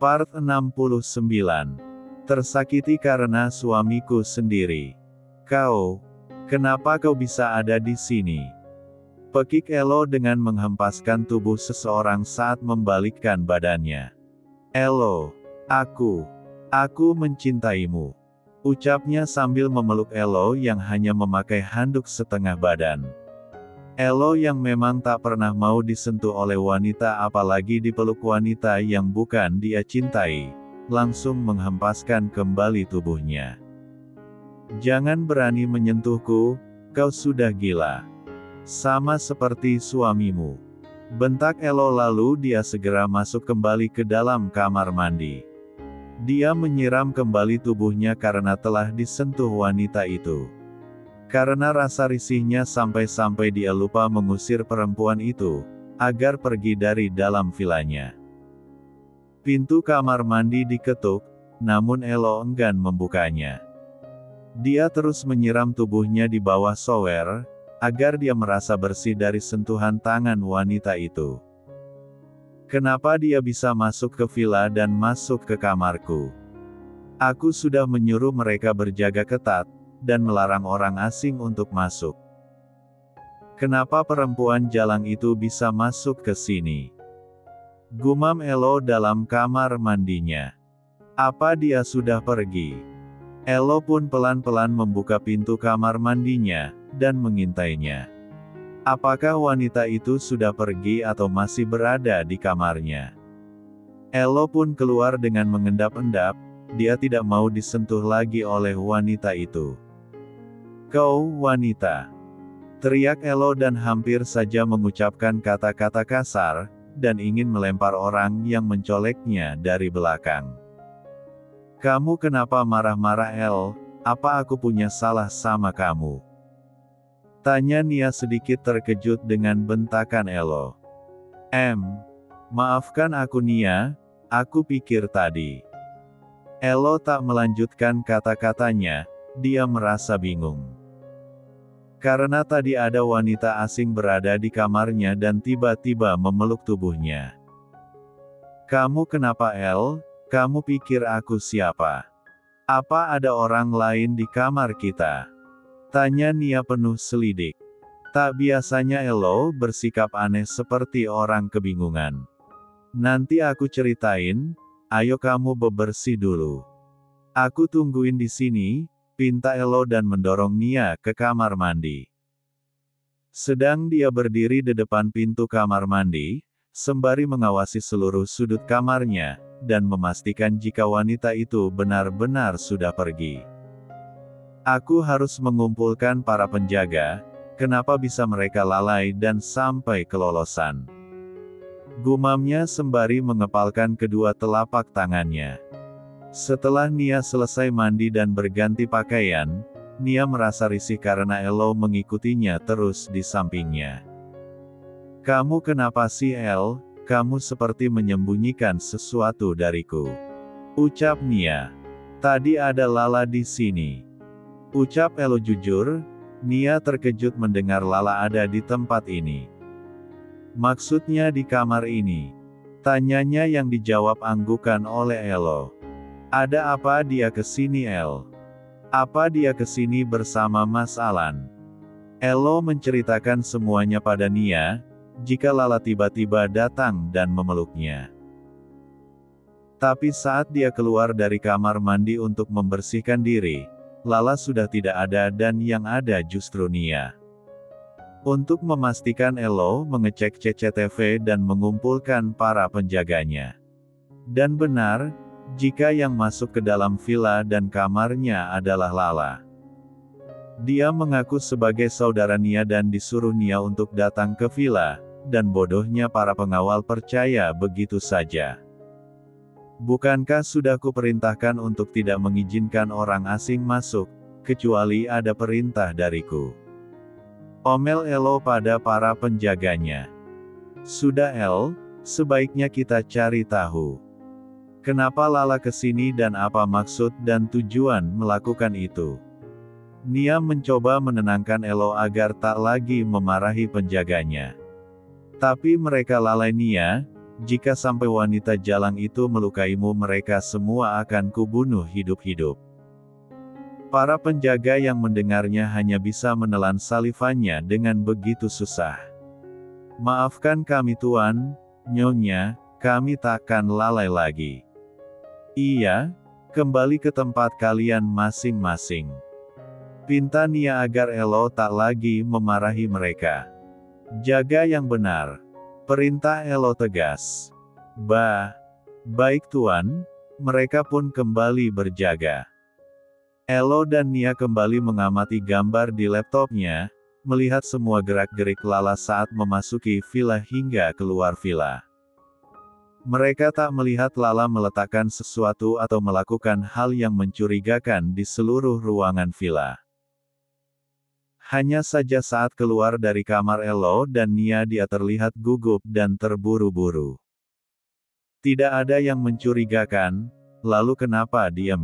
Part 69. Tersakiti karena suamiku sendiri. Kenapa kau bisa ada di sini? Pekik Elo dengan menghempaskan tubuh seseorang saat membalikkan badannya. Elo, aku mencintaimu. Ucapnya sambil memeluk Elo yang hanya memakai handuk setengah badan. Elo yang memang tak pernah mau disentuh oleh wanita apalagi dipeluk wanita yang bukan dia cintai, langsung menghempaskan kembali tubuhnya. Jangan berani menyentuhku, kau sudah gila. Sama seperti suamimu. Bentak Elo lalu dia segera masuk kembali ke dalam kamar mandi. Dia menyiram kembali tubuhnya karena telah disentuh wanita itu. Karena rasa risihnya sampai-sampai dia lupa mengusir perempuan itu, agar pergi dari dalam vilanya. Pintu kamar mandi diketuk, namun Elo enggan membukanya. Dia terus menyiram tubuhnya di bawah shower, agar dia merasa bersih dari sentuhan tangan wanita itu. Kenapa dia bisa masuk ke villa dan masuk ke kamarku? Aku sudah menyuruh mereka berjaga ketat, dan melarang orang asing untuk masuk. Kenapa perempuan jalang itu bisa masuk ke sini? Gumam Elo dalam kamar mandinya. Apa dia sudah pergi? Elo pun pelan-pelan membuka pintu kamar mandinya, dan mengintainya. Apakah wanita itu sudah pergi atau masih berada di kamarnya? Elo pun keluar dengan mengendap-endap, dia tidak mau disentuh lagi oleh wanita itu. Kau wanita! Teriak Elo dan hampir saja mengucapkan kata-kata kasar, dan ingin melempar orang yang mencoleknya dari belakang. Kamu kenapa marah-marah El? Apa aku punya salah sama kamu? Tanya Nia sedikit terkejut dengan bentakan Elo. Maafkan aku Nia, aku pikir tadi. Elo tak melanjutkan kata-katanya, dia merasa bingung. Karena tadi ada wanita asing berada di kamarnya dan tiba-tiba memeluk tubuhnya. Kamu kenapa El? Kamu pikir aku siapa? Apa ada orang lain di kamar kita? Tanya Nia penuh selidik. Tak biasanya Elo bersikap aneh seperti orang kebingungan. Nanti aku ceritain, ayo kamu bebersih dulu. Aku tungguin di sini, pinta Elo dan mendorong Nia ke kamar mandi. Sedang dia berdiri di depan pintu kamar mandi, sembari mengawasi seluruh sudut kamarnya, dan memastikan jika wanita itu benar-benar sudah pergi. Aku harus mengumpulkan para penjaga, kenapa bisa mereka lalai dan sampai kelolosan? Gumamnya sembari mengepalkan kedua telapak tangannya. Setelah Nia selesai mandi dan berganti pakaian, Nia merasa risih karena Elo mengikutinya terus di sampingnya. Kamu kenapa sih El? Kamu seperti menyembunyikan sesuatu dariku. Ucap Nia. Tadi ada Lala di sini. Ucap Elo jujur, Nia terkejut mendengar Lala ada di tempat ini. Maksudnya di kamar ini? Tanyanya yang dijawab anggukan oleh Elo. Ada apa dia kesini El? Apa dia kesini bersama Mas Alan? Elo menceritakan semuanya pada Nia, jika Lala tiba-tiba datang dan memeluknya. Tapi saat dia keluar dari kamar mandi untuk membersihkan diri, Lala sudah tidak ada dan yang ada justru Nia. Untuk memastikan Elo mengecek CCTV dan mengumpulkan para penjaganya. Dan benar, jika yang masuk ke dalam villa dan kamarnya adalah Lala. Dia mengaku sebagai saudara Nia dan disuruh Nia untuk datang ke villa, dan bodohnya para pengawal percaya begitu saja. Bukankah sudah kuperintahkan untuk tidak mengizinkan orang asing masuk, kecuali ada perintah dariku? Omel Elo pada para penjaganya. Sudah El, sebaiknya kita cari tahu. Kenapa Lala kesini dan apa maksud dan tujuan melakukan itu? Nia mencoba menenangkan Elo agar tak lagi memarahi penjaganya. Tapi mereka lalai Nia, jika sampai wanita jalang itu melukaimu mereka semua akan kubunuh hidup-hidup. Para penjaga yang mendengarnya hanya bisa menelan salivannya dengan begitu susah. Maafkan kami Tuan, Nyonya, kami takkan lalai lagi. Iya, kembali ke tempat kalian masing-masing. Pinta Nia agar Elo tak lagi memarahi mereka. Jaga yang benar. Perintah Elo tegas. Baik Tuan, mereka pun kembali berjaga. Elo dan Nia kembali mengamati gambar di laptopnya, melihat semua gerak-gerik Lala saat memasuki villa hingga keluar villa. Mereka tak melihat Lala meletakkan sesuatu atau melakukan hal yang mencurigakan di seluruh ruangan villa. Hanya saja saat keluar dari kamar Elo dan Nia dia terlihat gugup dan terburu-buru. Tidak ada yang mencurigakan, lalu kenapa dia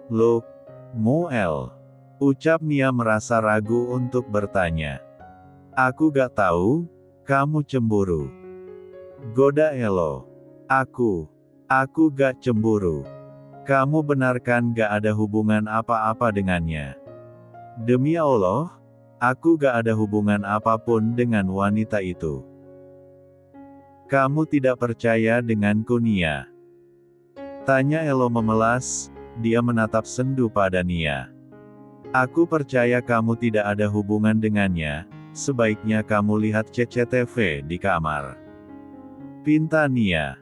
Look, Muel. Ucap Nia merasa ragu untuk bertanya. Aku gak tahu, kamu cemburu. Goda Elo. Aku gak cemburu. Kamu benarkan gak ada hubungan apa-apa dengannya? Demi Allah, aku gak ada hubungan apapun dengan wanita itu. Kamu tidak percaya denganku Nia? Tanya Elo memelas, dia menatap sendu pada Nia. Aku percaya kamu tidak ada hubungan dengannya, sebaiknya kamu lihat CCTV di kamar. Pinta Nia.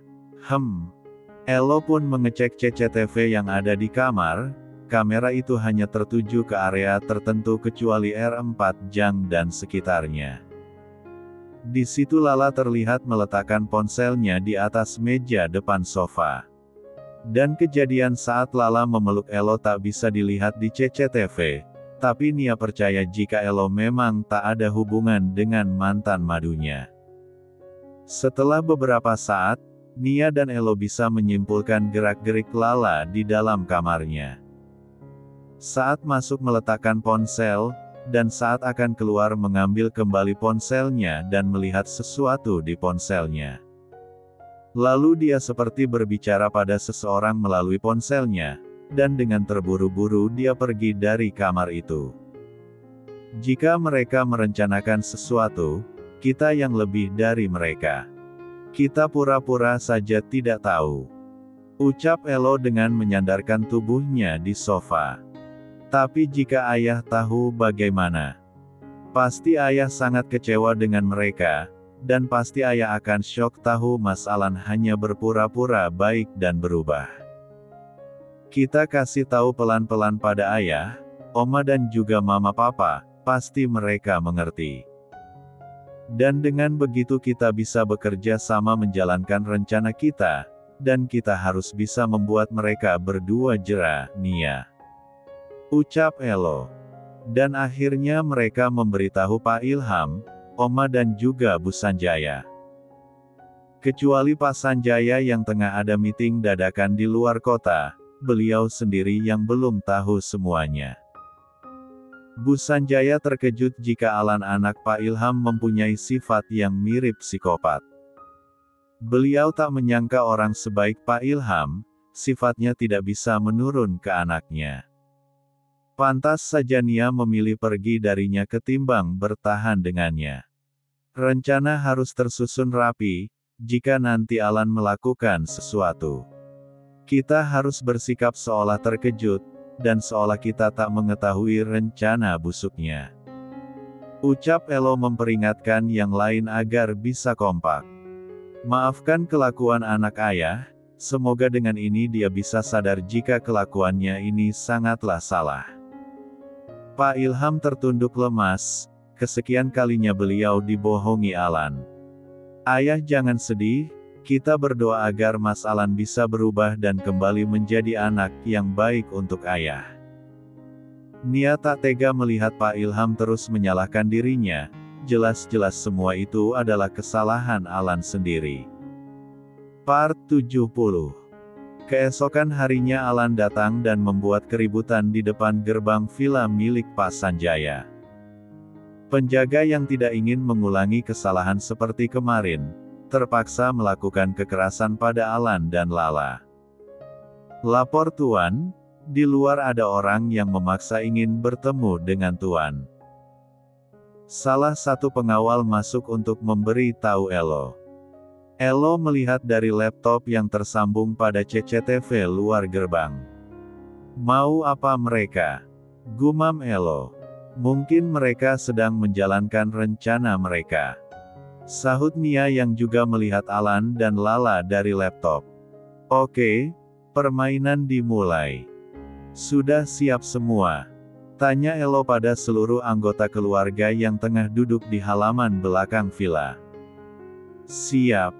Elo pun mengecek CCTV yang ada di kamar, kamera itu hanya tertuju ke area tertentu kecuali R4 Jang dan sekitarnya. Di situ Lala terlihat meletakkan ponselnya di atas meja depan sofa. Dan kejadian saat Lala memeluk Elo tak bisa dilihat di CCTV, tapi Nia percaya jika Elo memang tak ada hubungan dengan mantan madunya. Setelah beberapa saat, Nia dan Elo bisa menyimpulkan gerak-gerik Lala di dalam kamarnya. Saat masuk meletakkan ponsel, dan saat akan keluar mengambil kembali ponselnya dan melihat sesuatu di ponselnya. Lalu dia seperti berbicara pada seseorang melalui ponselnya, dan dengan terburu-buru dia pergi dari kamar itu. Jika mereka merencanakan sesuatu, kita yang lebih dari mereka. Kita pura-pura saja tidak tahu. Ucap Elo dengan menyandarkan tubuhnya di sofa. Tapi jika ayah tahu bagaimana? Pasti ayah sangat kecewa dengan mereka. Dan pasti ayah akan syok tahu Mas Alan hanya berpura-pura baik dan berubah. Kita kasih tahu pelan-pelan pada ayah, oma dan juga mama papa, pasti mereka mengerti. Dan dengan begitu kita bisa bekerja sama menjalankan rencana kita, dan kita harus bisa membuat mereka berdua jera, Nia. Ucap Elo. Dan akhirnya mereka memberitahu Pak Ilham, Oma dan juga Bu Sanjaya. Kecuali Pak Sanjaya yang tengah ada meeting dadakan di luar kota, beliau sendiri yang belum tahu semuanya. Bu Sanjaya terkejut jika Alan anak Pak Ilham mempunyai sifat yang mirip psikopat. Beliau tak menyangka orang sebaik Pak Ilham, sifatnya tidak bisa menurun ke anaknya. Pantas saja Nia memilih pergi darinya ketimbang bertahan dengannya. Rencana harus tersusun rapi, jika nanti Alan melakukan sesuatu. Kita harus bersikap seolah terkejut, dan seolah kita tak mengetahui rencana busuknya. Ucap Elo memperingatkan yang lain agar bisa kompak. Maafkan kelakuan anak ayah, semoga dengan ini dia bisa sadar jika kelakuannya ini sangatlah salah. Pak Ilham tertunduk lemas. Kesekian kalinya beliau dibohongi Alan. Ayah jangan sedih, kita berdoa agar Mas Alan bisa berubah dan kembali menjadi anak yang baik untuk ayah. Nia tak tega melihat Pak Ilham terus menyalahkan dirinya, jelas-jelas semua itu adalah kesalahan Alan sendiri. Part 70. Keesokan harinya Alan datang dan membuat keributan di depan gerbang villa milik Pak Sanjaya. Penjaga yang tidak ingin mengulangi kesalahan seperti kemarin, terpaksa melakukan kekerasan pada Alan dan Lala. "Lapor Tuan, di luar ada orang yang memaksa ingin bertemu dengan Tuan." Salah satu pengawal masuk untuk memberi tahu Elo. Elo melihat dari laptop yang tersambung pada CCTV luar gerbang. "Mau apa mereka?" gumam Elo. "Mungkin mereka sedang menjalankan rencana mereka," sahut Nia yang juga melihat Alan dan Lala dari laptop. "Oke, permainan dimulai. Sudah siap semua?" tanya Elo pada seluruh anggota keluarga yang tengah duduk di halaman belakang villa. "Siap,"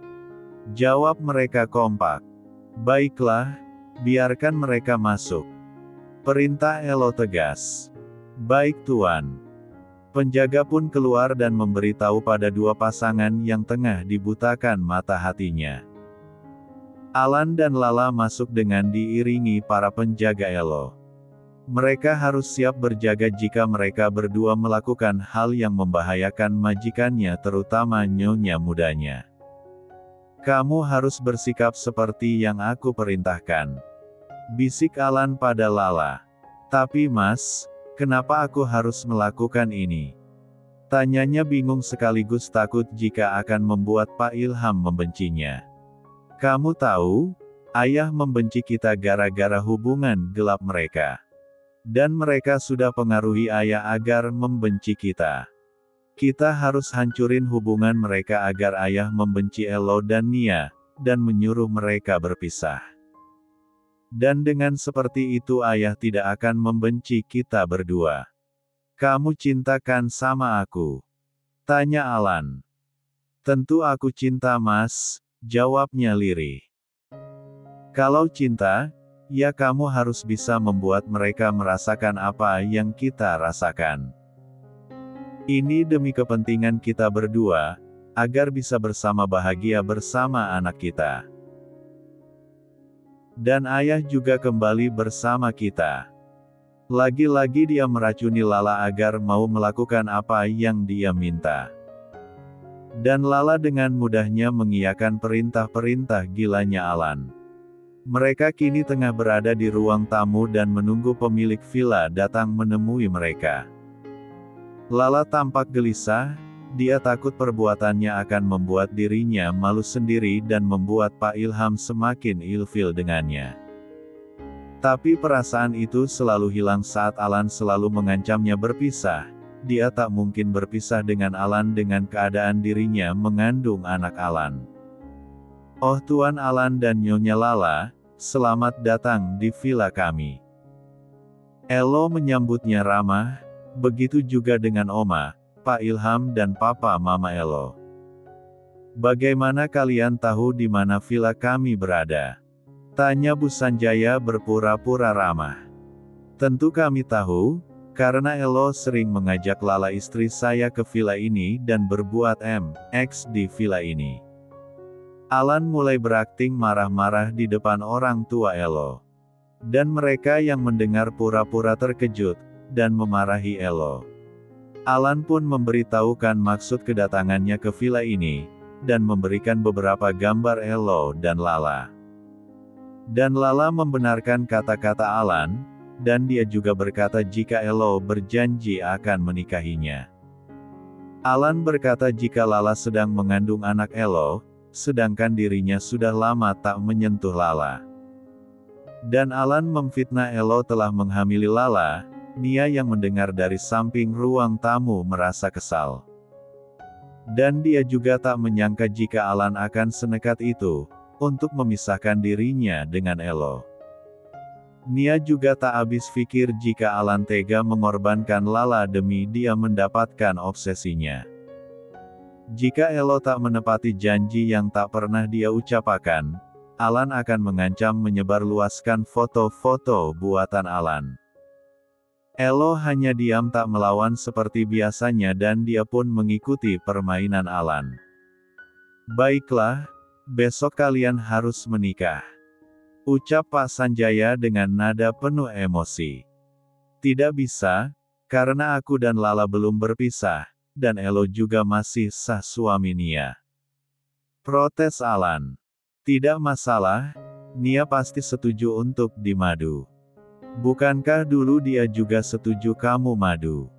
jawab mereka kompak. "Baiklah, biarkan mereka masuk," perintah Elo tegas. "Baik Tuan." Penjaga pun keluar dan memberitahu pada dua pasangan yang tengah dibutakan mata hatinya. Alan dan Lala masuk dengan diiringi para penjaga Elo. Mereka harus siap berjaga jika mereka berdua melakukan hal yang membahayakan majikannya, terutama nyonya mudanya. "Kamu harus bersikap seperti yang aku perintahkan," bisik Alan pada Lala. "Tapi Mas, kenapa aku harus melakukan ini?" tanyanya bingung sekaligus takut jika akan membuat Pak Ilham membencinya. "Kamu tahu, Ayah membenci kita gara-gara hubungan gelap mereka. Dan mereka sudah pengaruhi Ayah agar membenci kita. Kita harus hancurin hubungan mereka agar Ayah membenci Elo dan Nia, dan menyuruh mereka berpisah. Dan dengan seperti itu Ayah tidak akan membenci kita berdua." "Kamu cintakan sama aku?" tanya Alan. "Tentu aku cinta Mas," jawabnya lirih. "Kalau cinta, ya kamu harus bisa membuat mereka merasakan apa yang kita rasakan. Ini demi kepentingan kita berdua, agar bisa bersama bahagia bersama anak kita. Dan Ayah juga kembali bersama kita." Lagi-lagi dia meracuni Lala agar mau melakukan apa yang dia minta. Dan Lala dengan mudahnya mengiyakan perintah-perintah gilanya Alan. Mereka kini tengah berada di ruang tamu dan menunggu pemilik villa datang menemui mereka. Lala tampak gelisah, dia takut perbuatannya akan membuat dirinya malu sendiri dan membuat Pak Ilham semakin ilfil dengannya. Tapi perasaan itu selalu hilang saat Alan selalu mengancamnya berpisah. Dia tak mungkin berpisah dengan Alan dengan keadaan dirinya mengandung anak Alan. "Oh Tuan Alan dan Nyonya Lala, selamat datang di villa kami." Elo menyambutnya ramah, begitu juga dengan Oma, Pak Ilham dan Papa Mama Elo. "Bagaimana kalian tahu di mana villa kami berada?" tanya Bu Sanjaya berpura-pura ramah. "Tentu kami tahu, karena Elo sering mengajak Lala istri saya ke villa ini dan berbuat MX di villa ini." Alan mulai berakting marah-marah di depan orang tua Elo. Dan mereka yang mendengar pura-pura terkejut, dan memarahi Elo. Alan pun memberitahukan maksud kedatangannya ke villa ini, dan memberikan beberapa gambar Elo dan Lala. Dan Lala membenarkan kata-kata Alan, dan dia juga berkata jika Elo berjanji akan menikahinya. Alan berkata jika Lala sedang mengandung anak Elo, sedangkan dirinya sudah lama tak menyentuh Lala. Dan Alan memfitnah Elo telah menghamili Lala. Nia yang mendengar dari samping ruang tamu merasa kesal. Dan dia juga tak menyangka jika Alan akan senekat itu, untuk memisahkan dirinya dengan Elo. Nia juga tak habis pikir jika Alan tega mengorbankan Lala demi dia mendapatkan obsesinya. Jika Elo tak menepati janji yang tak pernah dia ucapkan, Alan akan mengancam menyebarluaskan foto-foto buatan Alan. Elo hanya diam tak melawan seperti biasanya dan dia pun mengikuti permainan Alan. "Baiklah, besok kalian harus menikah. Ucap Pak Sanjaya dengan nada penuh emosi. Tidak bisa, karena aku dan Lala belum berpisah, dan Elo juga masih sah suami Nia. Protes Alan. Tidak masalah, Nia pasti setuju untuk dimadu. Bukankah dulu dia juga setuju kamu madu?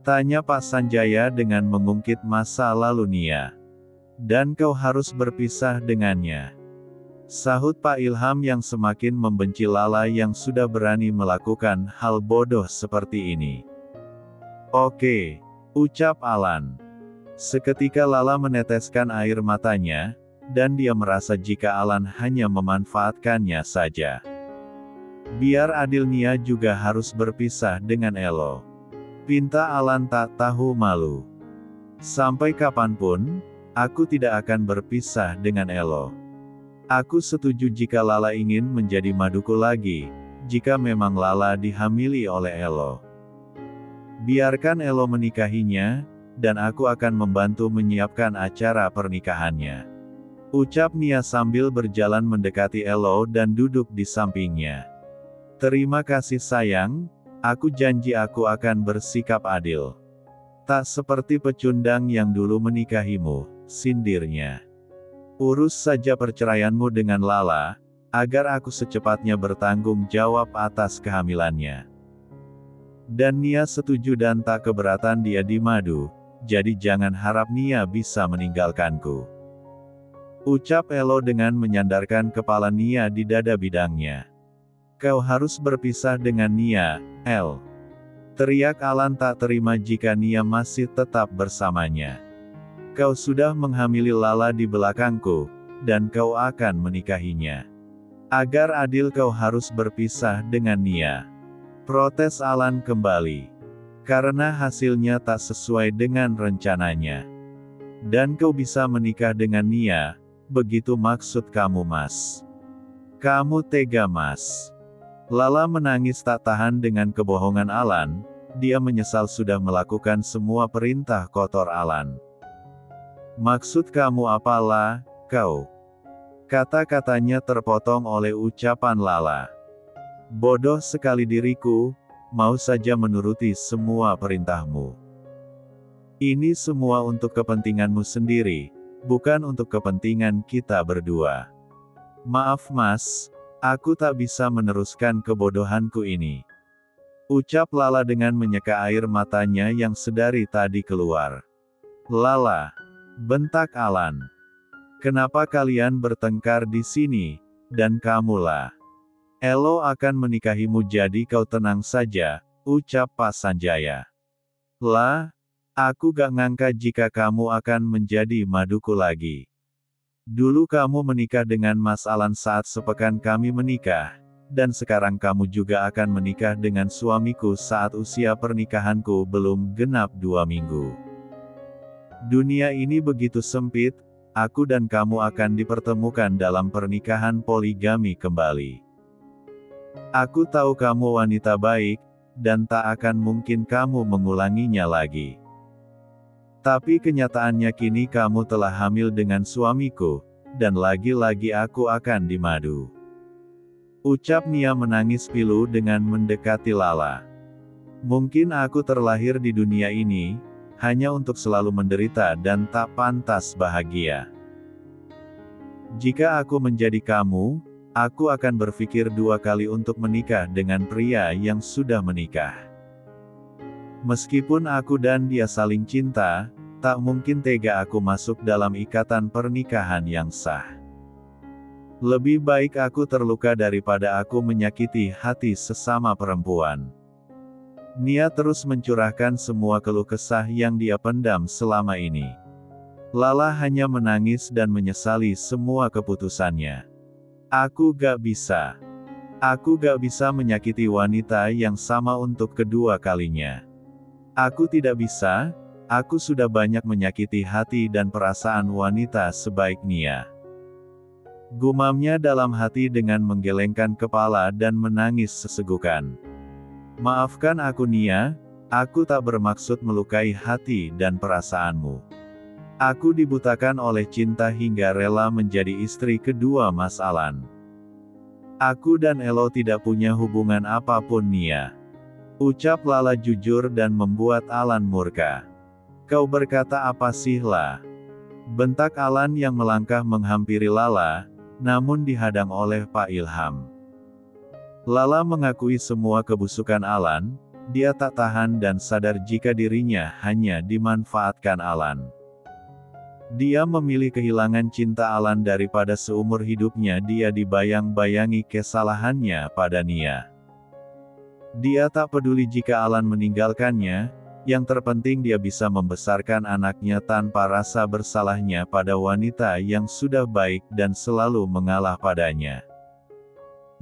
Tanya Pak Sanjaya dengan mengungkit masa lalu Nia. Dan kau harus berpisah dengannya. Sahut Pak Ilham yang semakin membenci Lala yang sudah berani melakukan hal bodoh seperti ini. Oke, ucap Alan. Seketika Lala meneteskan air matanya, dan dia merasa jika Alan hanya memanfaatkannya saja. Biar adil Nia juga harus berpisah dengan Elo. Pinta Alan tak tahu malu. Sampai kapanpun, aku tidak akan berpisah dengan Elo. Aku setuju jika Lala ingin menjadi maduku lagi, jika memang Lala dihamili oleh Elo. Biarkan Elo menikahinya, dan aku akan membantu menyiapkan acara pernikahannya. Ucap Nia sambil berjalan mendekati Elo dan duduk di sampingnya. Terima kasih sayang, aku janji aku akan bersikap adil. Tak seperti pecundang yang dulu menikahimu, sindirnya. Urus saja perceraianmu dengan Lala, agar aku secepatnya bertanggung jawab atas kehamilannya. Dan Nia setuju dan tak keberatan dia dimadu, jadi jangan harap Nia bisa meninggalkanku. Ucap Elo dengan menyandarkan kepala Nia di dada bidangnya. Kau harus berpisah dengan Nia, El. Teriak Alan tak terima jika Nia masih tetap bersamanya. Kau sudah menghamili Lala di belakangku, dan kau akan menikahinya. Agar adil kau harus berpisah dengan Nia. Protes Alan kembali. Karena hasilnya tak sesuai dengan rencananya. Dan kau bisa menikah dengan Nia, begitu maksud kamu Mas. Kamu tega Mas. Lala menangis tak tahan dengan kebohongan Alan, dia menyesal sudah melakukan semua perintah kotor Alan. Maksud kamu apalah, kau? Kata-katanya terpotong oleh ucapan Lala. Bodoh sekali diriku, mau saja menuruti semua perintahmu. Ini semua untuk kepentinganmu sendiri, bukan untuk kepentingan kita berdua. Maaf Mas, aku tak bisa meneruskan kebodohanku ini. Ucap Lala dengan menyeka air matanya yang sedari tadi keluar. Lala. Bentak Alan. Kenapa kalian bertengkar di sini, dan kamulah. Elo akan menikahimu jadi kau tenang saja, ucap Pak Sanjaya. Lah, aku gak ngangka jika kamu akan menjadi maduku lagi. Dulu kamu menikah dengan Mas Alan saat sepekan kami menikah, dan sekarang kamu juga akan menikah dengan suamiku saat usia pernikahanku belum genap 2 minggu. Dunia ini begitu sempit, aku dan kamu akan dipertemukan dalam pernikahan poligami kembali. Aku tahu kamu wanita baik, dan tak akan mungkin kamu mengulanginya lagi. Tapi kenyataannya kini kamu telah hamil dengan suamiku, dan lagi-lagi aku akan dimadu. Ucap Nia menangis pilu dengan mendekati Lala. Mungkin aku terlahir di dunia ini, hanya untuk selalu menderita dan tak pantas bahagia. Jika aku menjadi kamu, aku akan berpikir 2 kali untuk menikah dengan pria yang sudah menikah. Meskipun aku dan dia saling cinta, tak mungkin tega aku masuk dalam ikatan pernikahan yang sah. Lebih baik aku terluka daripada aku menyakiti hati sesama perempuan. Nia terus mencurahkan semua keluh kesah yang dia pendam selama ini. Lala hanya menangis dan menyesali semua keputusannya. Aku gak bisa. Aku gak bisa menyakiti wanita yang sama untuk kedua kalinya. Aku tidak bisa, aku sudah banyak menyakiti hati dan perasaan wanita sebaik Nia. Gumamnya dalam hati dengan menggelengkan kepala dan menangis sesegukan. Maafkan aku Nia, aku tak bermaksud melukai hati dan perasaanmu. Aku dibutakan oleh cinta hingga rela menjadi istri kedua Mas Alan. Aku dan Elo tidak punya hubungan apapun Nia. Ucap Lala jujur dan membuat Alan murka. Kau berkata apa sih La? Bentak Alan yang melangkah menghampiri Lala, namun dihadang oleh Pak Ilham. Lala mengakui semua kebusukan Alan, dia tak tahan dan sadar jika dirinya hanya dimanfaatkan Alan. Dia memilih kehilangan cinta Alan daripada seumur hidupnya dia dibayang-bayangi kesalahannya pada Nia. Dia tak peduli jika Alan meninggalkannya, yang terpenting dia bisa membesarkan anaknya tanpa rasa bersalahnya pada wanita yang sudah baik dan selalu mengalah padanya.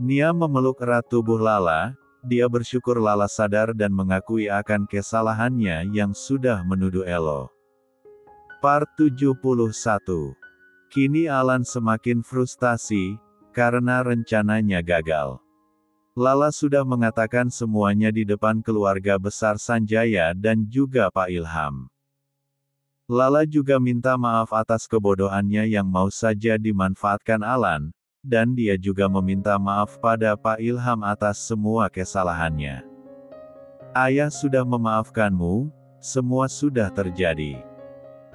Nia memeluk erat tubuh Lala, dia bersyukur Lala sadar dan mengakui akan kesalahannya yang sudah menuduh Elo. Part 71. Kini Alan semakin frustasi, karena rencananya gagal. Lala sudah mengatakan semuanya di depan keluarga besar Sanjaya dan juga Pak Ilham. Lala juga minta maaf atas kebodohannya yang mau saja dimanfaatkan Alan, dan dia juga meminta maaf pada Pak Ilham atas semua kesalahannya. Ayah sudah memaafkanmu, semua sudah terjadi.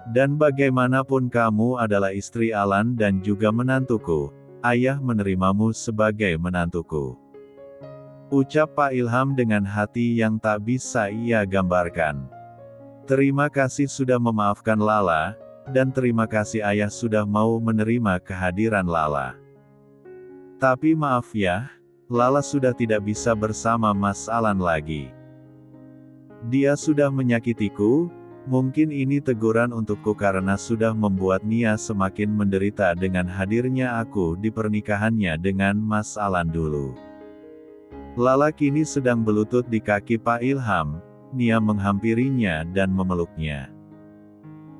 Dan bagaimanapun kamu adalah istri Alan dan juga menantuku, ayah menerimamu sebagai menantuku. Ucap Pak Ilham dengan hati yang tak bisa ia gambarkan. Terima kasih sudah memaafkan Lala, dan terima kasih ayah sudah mau menerima kehadiran Lala. Tapi maaf ya, Lala sudah tidak bisa bersama Mas Alan lagi. Dia sudah menyakitiku. Mungkin ini teguran untukku karena sudah membuat Nia semakin menderita dengan hadirnya aku di pernikahannya dengan Mas Alan dulu. Lala kini sedang berlutut di kaki Pak Ilham, Nia menghampirinya dan memeluknya.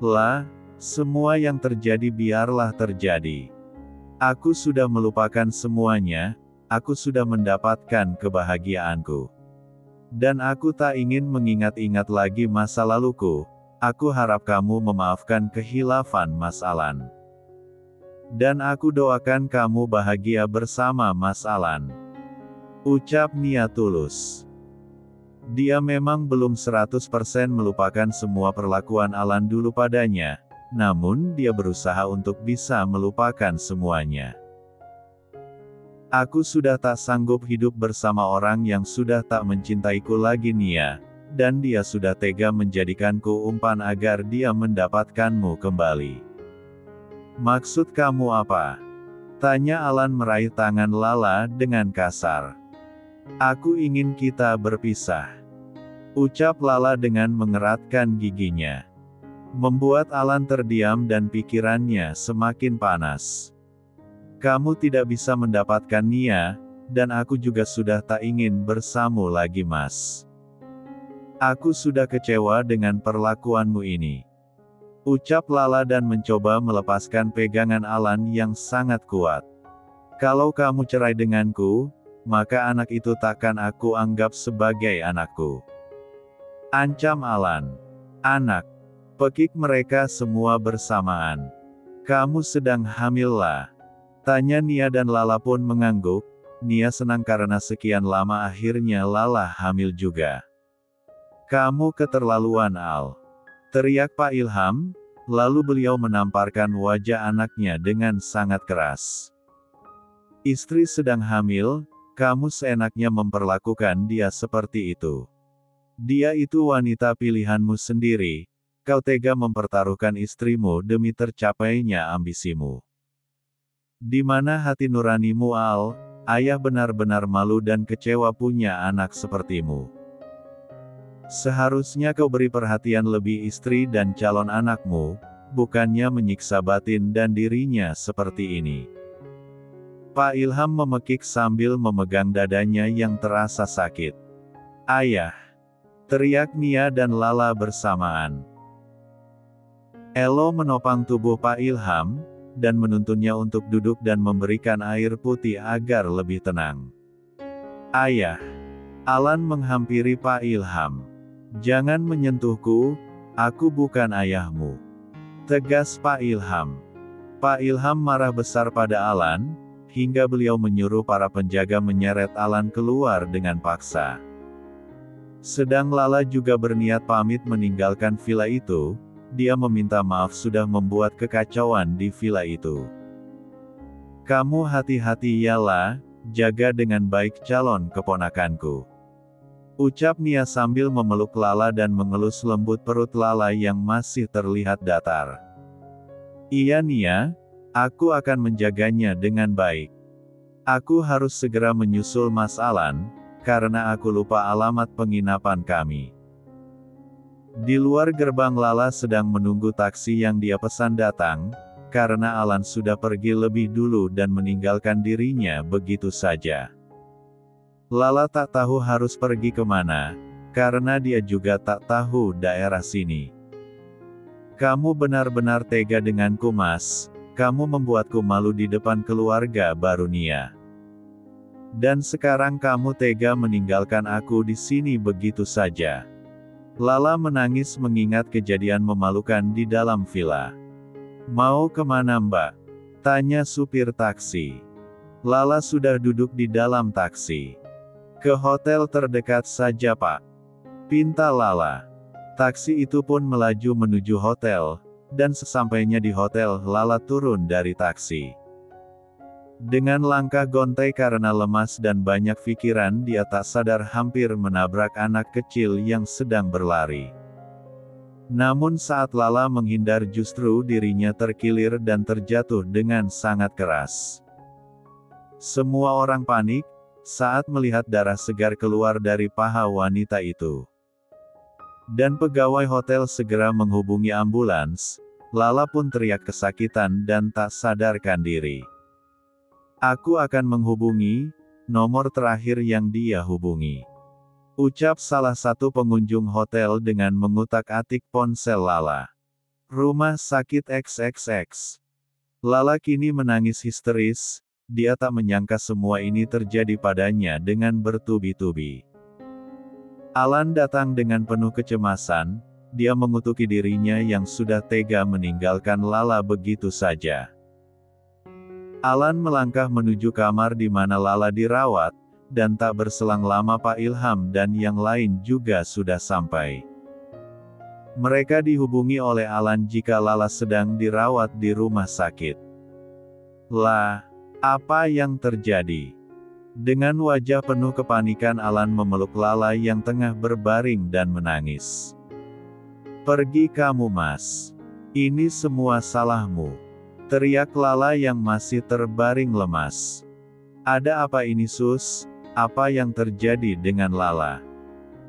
La, semua yang terjadi biarlah terjadi. Aku sudah melupakan semuanya, aku sudah mendapatkan kebahagiaanku. Dan aku tak ingin mengingat-ingat lagi masa laluku. Aku harap kamu memaafkan kehilafan Mas Alan. Dan aku doakan kamu bahagia bersama Mas Alan. Ucap Nia tulus. Dia memang belum 100% melupakan semua perlakuan Alan dulu padanya, namun dia berusaha untuk bisa melupakan semuanya. Aku sudah tak sanggup hidup bersama orang yang sudah tak mencintaiku lagi Nia. Dan dia sudah tega menjadikanku umpan agar dia mendapatkanmu kembali. Maksud kamu apa? Tanya Alan meraih tangan Lala dengan kasar. Aku ingin kita berpisah. Ucap Lala dengan mengeratkan giginya. Membuat Alan terdiam dan pikirannya semakin panas. Kamu tidak bisa mendapatkan Nia, dan aku juga sudah tak ingin bersamamu lagi Mas. Aku sudah kecewa dengan perlakuanmu ini. Ucap Lala dan mencoba melepaskan pegangan Alan yang sangat kuat. Kalau kamu cerai denganku, maka anak itu takkan aku anggap sebagai anakku. Ancam Alan. Anak. Pekik mereka semua bersamaan. Kamu sedang hamil lah. Tanya Nia dan Lala pun mengangguk. Nia senang karena sekian lama akhirnya Lala hamil juga. Kamu keterlaluan Al. Teriak Pak Ilham, lalu beliau menamparkan wajah anaknya dengan sangat keras. Istri sedang hamil, kamu seenaknya memperlakukan dia seperti itu. Dia itu wanita pilihanmu sendiri, kau tega mempertaruhkan istrimu demi tercapainya ambisimu. Di mana hati nuranimu Al? Ayah benar-benar malu dan kecewa punya anak sepertimu. Seharusnya kau beri perhatian lebih istri dan calon anakmu, bukannya menyiksa batin dan dirinya seperti ini. Pak Ilham memekik sambil memegang dadanya yang terasa sakit. Ayah! Teriak Nia dan Lala bersamaan. Elo menopang tubuh Pak Ilham, dan menuntunnya untuk duduk dan memberikan air putih agar lebih tenang. Ayah! Alan menghampiri Pak Ilham. Jangan menyentuhku, aku bukan ayahmu. Tegas Pak Ilham. Pak Ilham marah besar pada Alan, hingga beliau menyuruh para penjaga menyeret Alan keluar dengan paksa. Sedang Lala juga berniat pamit meninggalkan villa itu, dia meminta maaf sudah membuat kekacauan di villa itu. Kamu hati-hati ya La, jaga dengan baik calon keponakanku. Ucap Nia sambil memeluk Lala dan mengelus lembut perut Lala yang masih terlihat datar. Iya Nia, aku akan menjaganya dengan baik. Aku harus segera menyusul Mas Alan, karena aku lupa alamat penginapan kami. Di luar gerbang Lala sedang menunggu taksi yang dia pesan datang, karena Alan sudah pergi lebih dulu dan meninggalkan dirinya begitu saja. Lala tak tahu harus pergi kemana, karena dia juga tak tahu daerah sini. Kamu benar-benar tega denganku Mas, kamu membuatku malu di depan keluarga baru Nia. Dan sekarang kamu tega meninggalkan aku di sini begitu saja. Lala menangis mengingat kejadian memalukan di dalam villa. Mau kemana Mbak? Tanya supir taksi. Lala sudah duduk di dalam taksi. Ke hotel terdekat saja Pak. Pinta Lala. Taksi itu pun melaju menuju hotel, dan sesampainya di hotel Lala turun dari taksi. Dengan langkah gontai karena lemas dan banyak pikiran dia tak sadar hampir menabrak anak kecil yang sedang berlari. Namun saat Lala menghindar justru dirinya terkilir dan terjatuh dengan sangat keras. Semua orang panik, saat melihat darah segar keluar dari paha wanita itu. Dan pegawai hotel segera menghubungi ambulans, Lala pun teriak kesakitan dan tak sadarkan diri. Aku akan menghubungi nomor terakhir yang dia hubungi. Ucap salah satu pengunjung hotel dengan mengutak-atik ponsel Lala. Rumah sakit XXX. Lala kini menangis histeris, dia tak menyangka semua ini terjadi padanya dengan bertubi-tubi. Alan datang dengan penuh kecemasan, dia mengutuki dirinya yang sudah tega meninggalkan Lala begitu saja. Alan melangkah menuju kamar di mana Lala dirawat, dan tak berselang lama Pak Ilham dan yang lain juga sudah sampai. Mereka dihubungi oleh Alan jika Lala sedang dirawat di rumah sakit. Lah, apa yang terjadi? Dengan wajah penuh kepanikan Alan memeluk Lala yang tengah berbaring dan menangis. Pergi kamu Mas. Ini semua salahmu. Teriak Lala yang masih terbaring lemas. Ada apa ini Sus? Apa yang terjadi dengan Lala?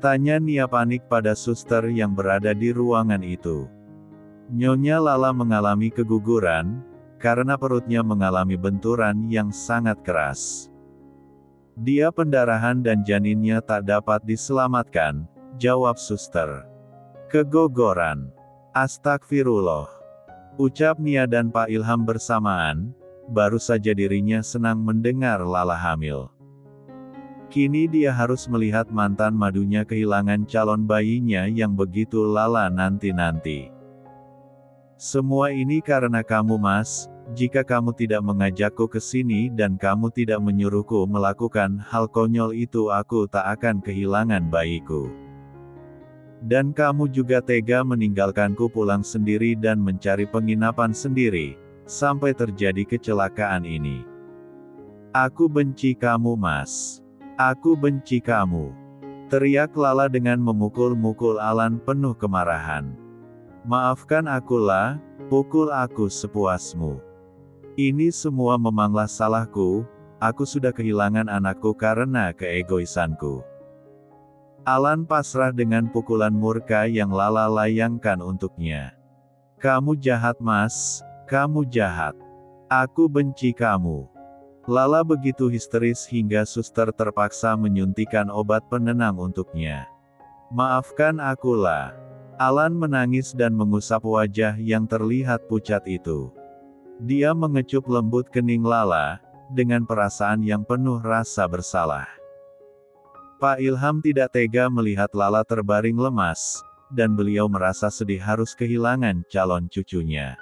Tanya Nia panik pada suster yang berada di ruangan itu. Nyonya Lala mengalami keguguran, karena perutnya mengalami benturan yang sangat keras. Dia pendarahan dan janinnya tak dapat diselamatkan, jawab suster. Kegogoran. Astagfirullah. Ucap Nia dan Pak Ilham bersamaan, baru saja dirinya senang mendengar Lala hamil. Kini dia harus melihat mantan madunya kehilangan calon bayinya yang begitu Lala nanti-nanti. Semua ini karena kamu Mas. Jika kamu tidak mengajakku ke sini dan kamu tidak menyuruhku melakukan hal konyol itu aku tak akan kehilangan bayiku. Dan kamu juga tega meninggalkanku pulang sendiri dan mencari penginapan sendiri, sampai terjadi kecelakaan ini. Aku benci kamu Mas. Aku benci kamu. Teriak Lala dengan memukul-mukul Alan penuh kemarahan. Maafkan aku lah, pukul aku sepuasmu. Ini semua memanglah salahku, aku sudah kehilangan anakku karena keegoisanku. Alan pasrah dengan pukulan murka yang Lala layangkan untuknya. Kamu jahat Mas, kamu jahat. Aku benci kamu. Lala begitu histeris hingga suster terpaksa menyuntikkan obat penenang untuknya. Maafkan aku lah. Alan menangis dan mengusap wajah yang terlihat pucat itu. Dia mengecup lembut kening Lala, dengan perasaan yang penuh rasa bersalah. Pak Ilham tidak tega melihat Lala terbaring lemas, dan beliau merasa sedih harus kehilangan calon cucunya.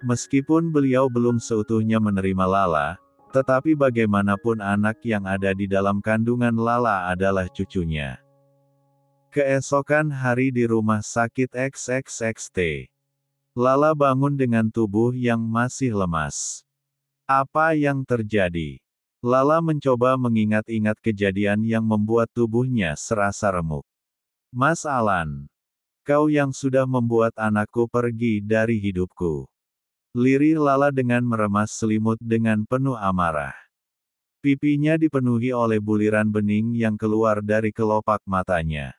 Meskipun beliau belum seutuhnya menerima Lala, Tetapi bagaimanapun anak yang ada di dalam kandungan Lala adalah cucunya. Keesokan hari di rumah sakit XXXT. Lala bangun dengan tubuh yang masih lemas. Apa yang terjadi? Lala mencoba mengingat-ingat kejadian yang membuat tubuhnya serasa remuk. Mas Alan, kau yang sudah membuat anakku pergi dari hidupku. Lirih Lala dengan meremas selimut dengan penuh amarah. Pipinya dipenuhi oleh buliran bening yang keluar dari kelopak matanya.